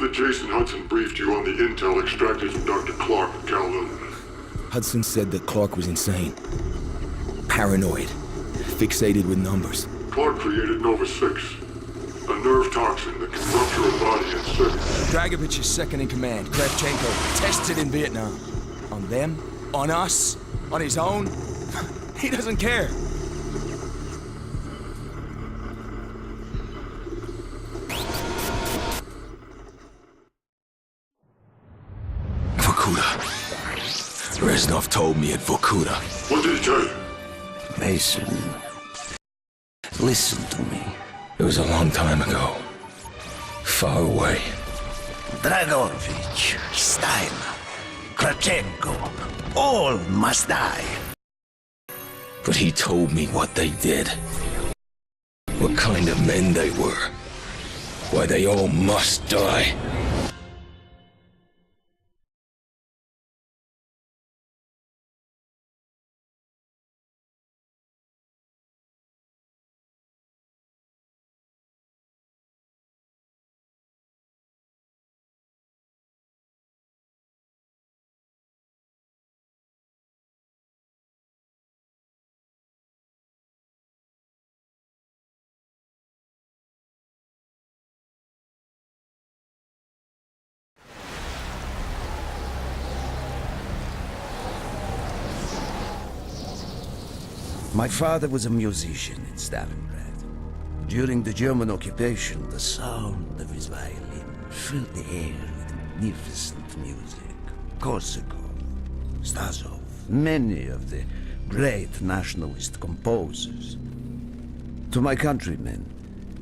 that Jason Hudson briefed you on the intel extracted from Dr. Clark at Kowloon? Hudson said that Clark was insane. Paranoid. Fixated with numbers. Clark created Nova 6, a nerve toxin that can rupture a body in seconds. Dragovich is second in command. Kravchenko tested in Vietnam. On them? On us? On his own? He doesn't care. Vorkuta. Reznov told me at Vorkuta. What did he tell you? Mason, listen to me. It was a long time ago. Far away. Dragovich, Steiner, Kravchenko, all must die. But he told me what they did. What kind of men they were. Why they all must die. My father was a musician in Stalingrad. During the German occupation, the sound of his violin filled the air with magnificent music. Korsakov, Stasov, many of the great nationalist composers. To my countrymen,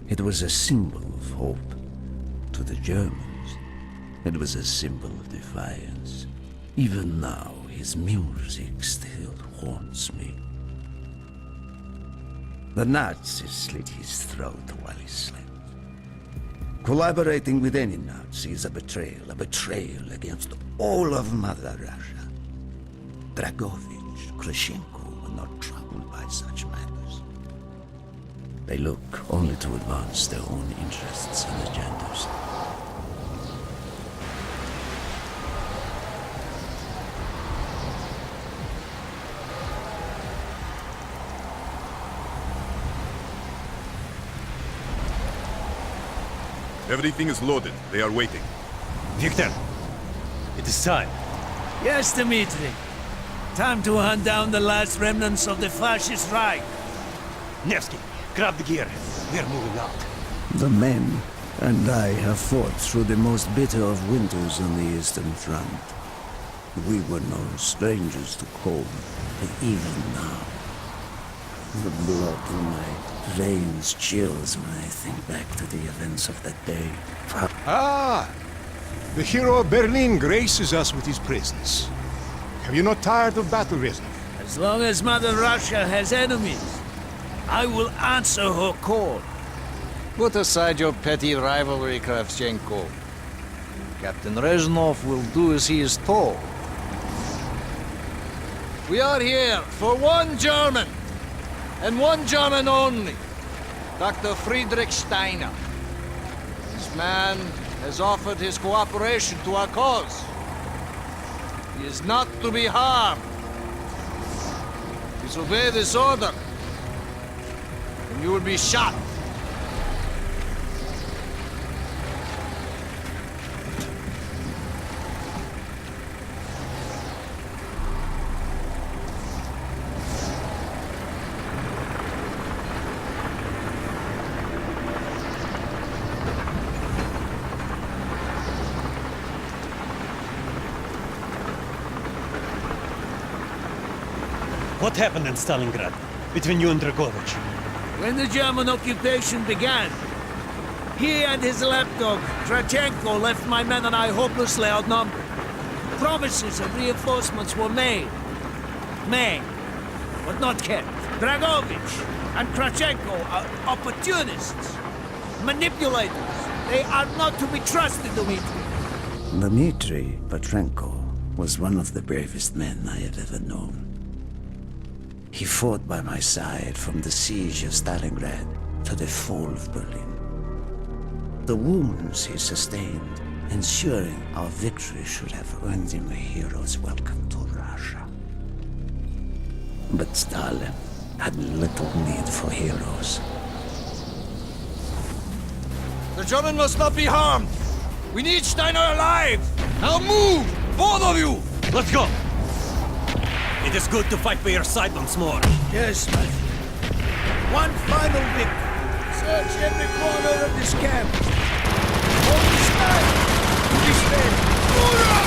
it was a symbol of hope. To the Germans, it was a symbol of defiance. Even now, his music still haunts me. The Nazis slit his throat while he slept. Collaborating with any Nazi is a betrayal against all of Mother Russia. Dragovich, Kravchenko were not troubled by such matters. They look only to advance their own interests and agendas. Everything is loaded. They are waiting. Victor, it is time. Yes, Dmitri. Time to hunt down the last remnants of the fascist Reich. Nevsky, grab the gear. We're moving out. The men and I have fought through the most bitter of winters on the Eastern Front. We were no strangers to cold, but even now, the blood in my veins chills when I think back to the events of that day. Ah! The hero of Berlin graces us with his presence. Have you not tired of battle, Reznov? As long as Mother Russia has enemies, I will answer her call. Put aside your petty rivalry, Kravchenko. Captain Reznov will do as he is told. We are here for one German, and one German only, Dr. Friedrich Steiner. This man has offered his cooperation to our cause. He is not to be harmed. Disobey this order, and you will be shot. What happened in Stalingrad between you and Dragovich? When the German occupation began, he and his lapdog, Kravchenko, left my men and I hopelessly outnumbered. Promises of reinforcements were made, but not kept. Dragovich and Kravchenko are opportunists, manipulators. They are not to be trusted, Dmitri. Dmitri Petrenko was one of the bravest men I have ever known. He fought by my side from the siege of Stalingrad to the fall of Berlin. The wounds he sustained ensuring our victory should have earned him a hero's welcome to Russia. But Stalin had little need for heroes. The German must not be harmed. We need Steiner alive. Now move, both of you. Let's go! It is good to fight by your side once more. Yes, my friend. One final victory. Search every corner of this camp. Hold the stand. Be steady. Hoorah!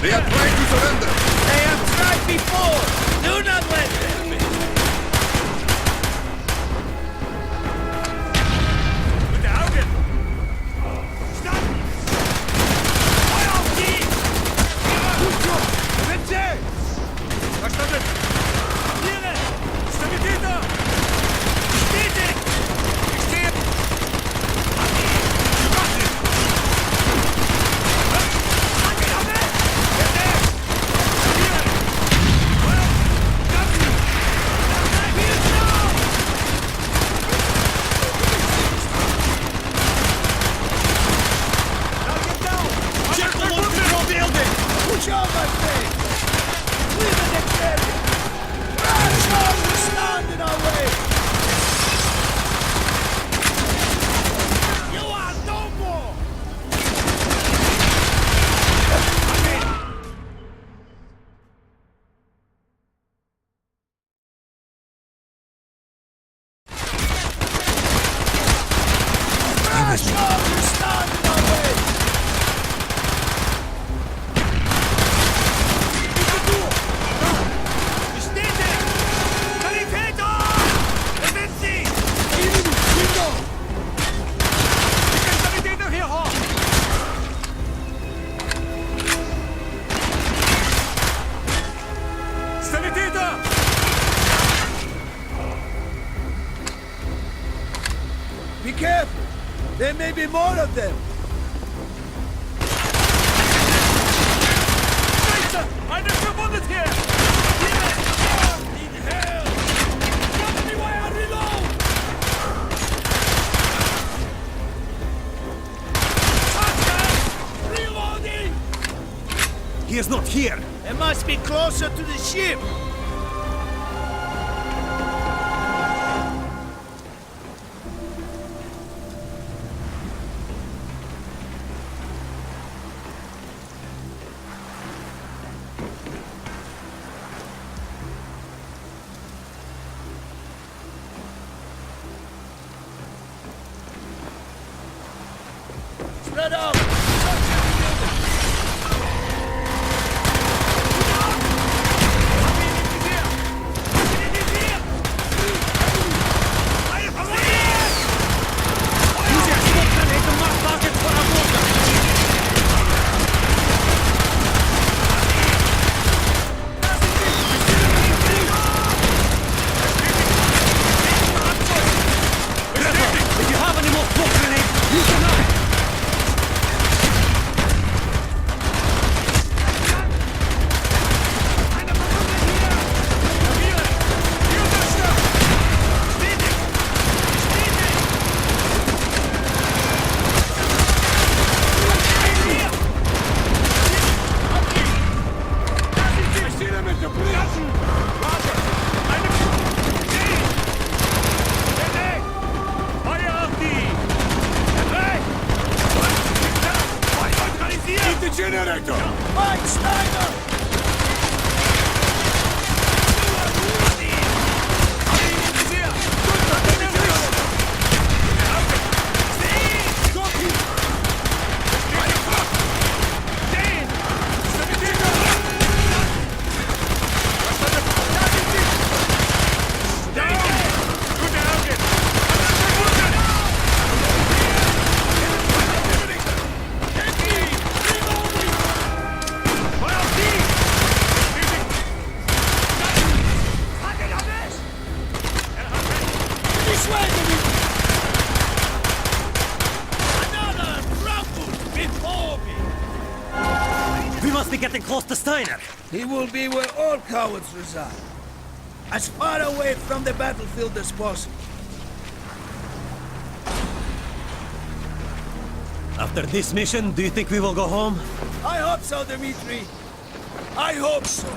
They are trying to surrender! They have tried before. Do not let them. Push on, my friend! Leave it at Terry! Russia will stand in our way! You are no more! Russia will stand in our way! Be careful! There may be more of them! Eine verwundet hier! In hell! Cover me while I reload! Reloading! He is not here! It must be closer to the ship! Spread out! If you have any more smoke grenades, use them now! close to Steiner. He will be where all cowards reside. As far away from the battlefield as possible. After this mission, do you think we will go home? I hope so, Dmitri. I hope so.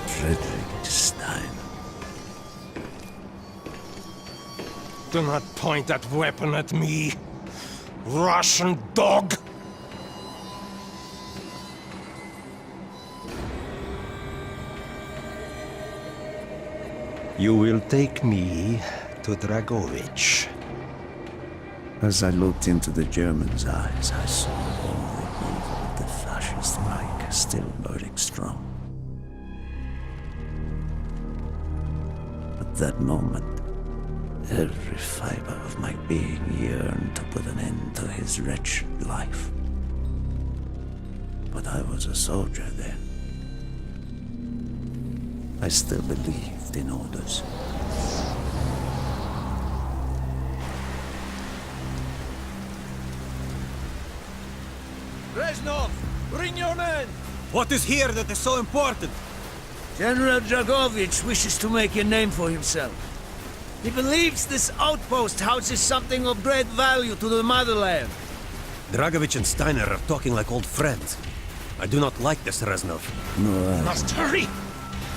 Friedrich Steiner. Do not point that weapon at me, Russian dog! You will take me to Dragovich. As I looked into the German's eyes, I saw all the evil of the fascist Reich still burning strong. At that moment, every fiber of my being yearned to put an end to his wretched life. But I was a soldier then. I still believed in orders. Reznov, bring your men! What is here that is so important? General Dragovich wishes to make a name for himself. He believes this outpost houses something of great value to the motherland. Dragovich and Steiner are talking like old friends. I do not like this, Reznov. Must hurry!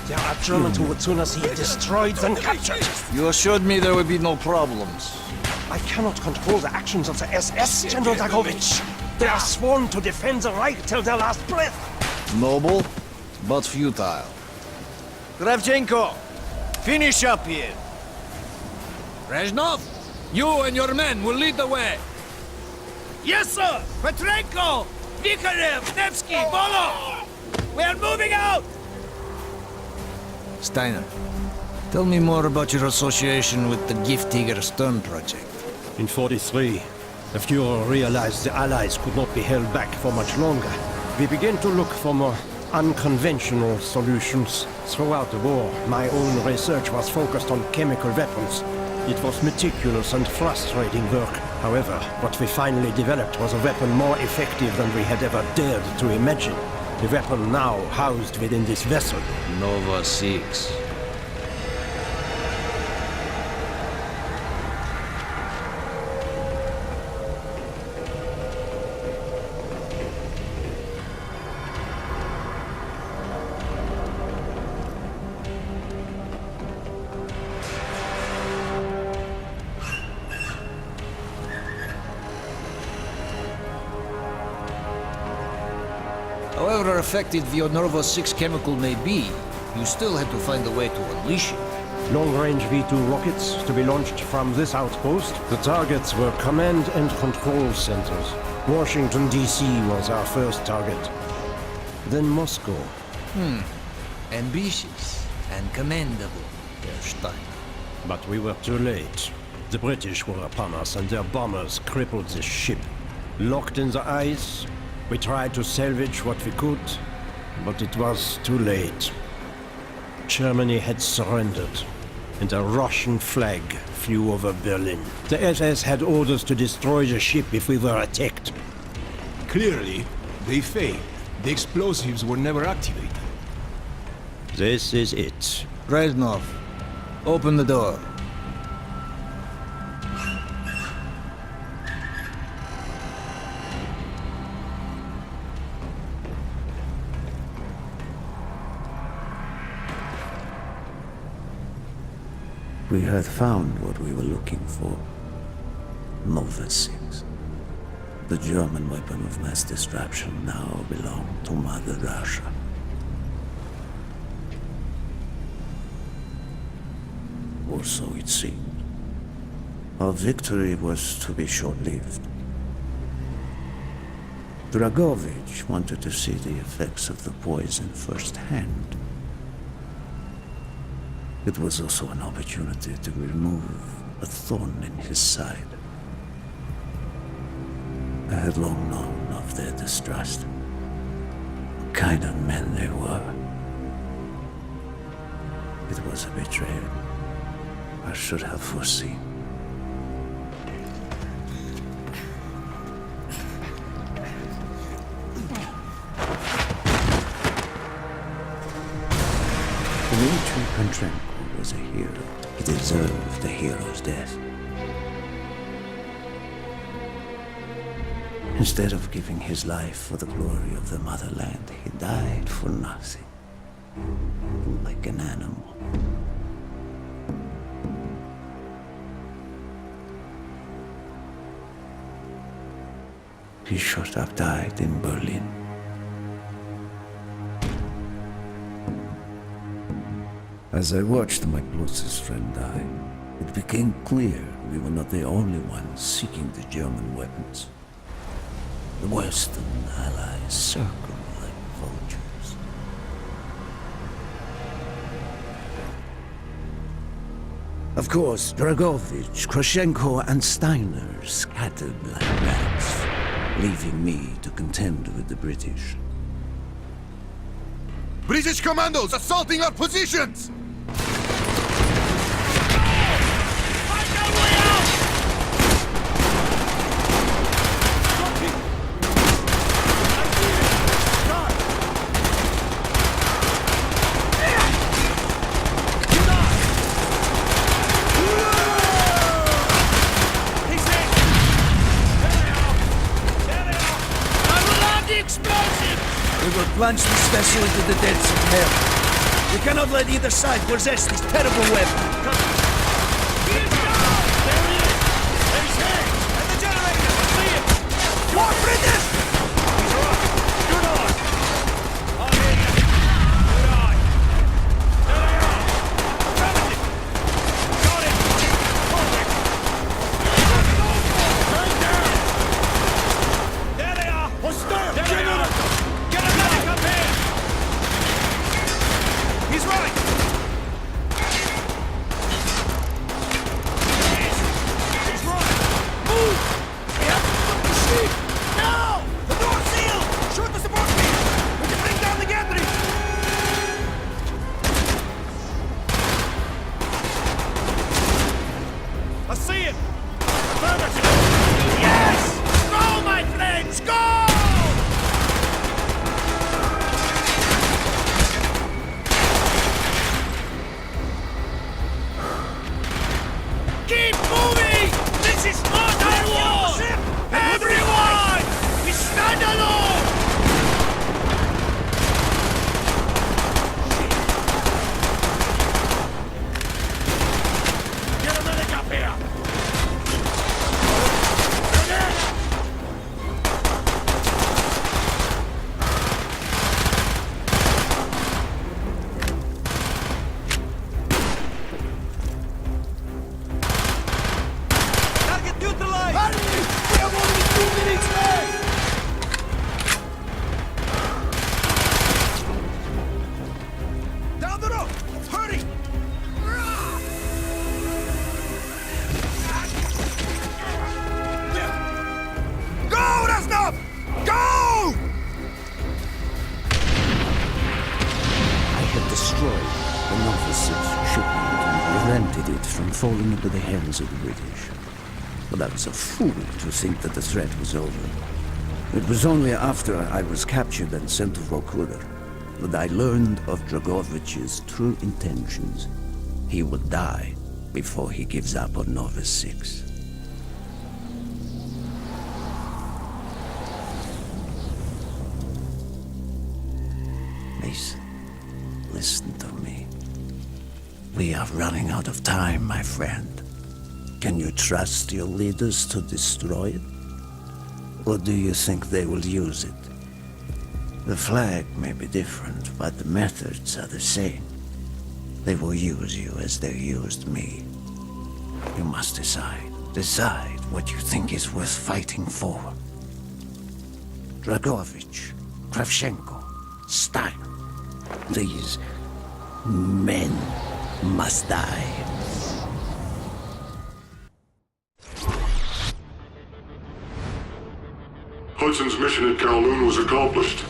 There are Germans who would sooner see it destroyed than captured. You assured me there would be no problems. I cannot control the actions of the SS, General Dragovich. They are sworn to defend the Reich till their last breath. Noble, but futile. Kravchenko, finish up here. Reznov, you and your men will lead the way. Yes, sir! Petrenko! Vikarev! Nevsky! Bolo! We are moving out! Steiner, tell me more about your association with the Giftiger Stern project. In 43, the Fuhrer realized the Allies could not be held back for much longer. We began to look for more unconventional solutions. Throughout the war, my own research was focused on chemical weapons. It was meticulous and frustrating work. However, what we finally developed was a weapon more effective than we had ever dared to imagine. The weapon now housed within this vessel. Nova 6. However effective your Nervo 6 chemical may be, you still had to find a way to unleash it. Long-range V2 rockets to be launched from this outpost. The targets were command and control centers. Washington, D.C. was our first target. Then Moscow. Ambitious and commendable, Herr Stein. But we were too late. The British were upon us and their bombers crippled the ship. Locked in the ice, we tried to salvage what we could, but it was too late. Germany had surrendered, and a Russian flag flew over Berlin. The SS had orders to destroy the ship if we were attacked. Clearly, they failed. The explosives were never activated. This is it. Reznov, open the door. We had found what we were looking for. Nova 6. The German weapon of mass destruction now belonged to Mother Russia. Or so it seemed. Our victory was to be short-lived. Dragovich wanted to see the effects of the poison firsthand. It was also an opportunity to remove a thorn in his side. I had long known of their distrust. What kind of men they were. It was a betrayal I should have foreseen. Dmitri Kontrenko was a hero. He deserved a hero's death. Instead of giving his life for the glory of the motherland, he died for nothing. Like an animal. He shot up died in Berlin. As I watched my closest friend die, it became clear we were not the only ones seeking the German weapons. The Western allies circled like vultures. Of course, Dragovich, Krashenko, and Steiner scattered like rats, leaving me to contend with the British. British commandos assaulting our positions! Plunge this vessel into the depths of hell. We cannot let either side possess this terrible weapon. He is down! There he is! There he's here! And the generator! I see him! More British! He's right! Good on! I'll hear you! Good eye! There they are! Affirmative! Got it! Hold it! Turn down! There they are! Hostile! There they are! Get a medic up here! He's right! He's right! Move! We have to stop the ship! Now! prevented it from falling into the hands of the British. But I was a fool to think that the threat was over. It was only after I was captured and sent to Vorkuta that I learned of Dragovich's true intentions. He would die before he gives up on Nova 6. Mason, listen to me. We are running out of time, my friend. Can you trust your leaders to destroy it? Or do you think they will use it? The flag may be different, but the methods are the same. They will use you as they used me. You must decide. Decide what you think is worth fighting for. Dragovich, Kravchenko, Stein. These men must die. Hudson's mission at Kowloon was accomplished.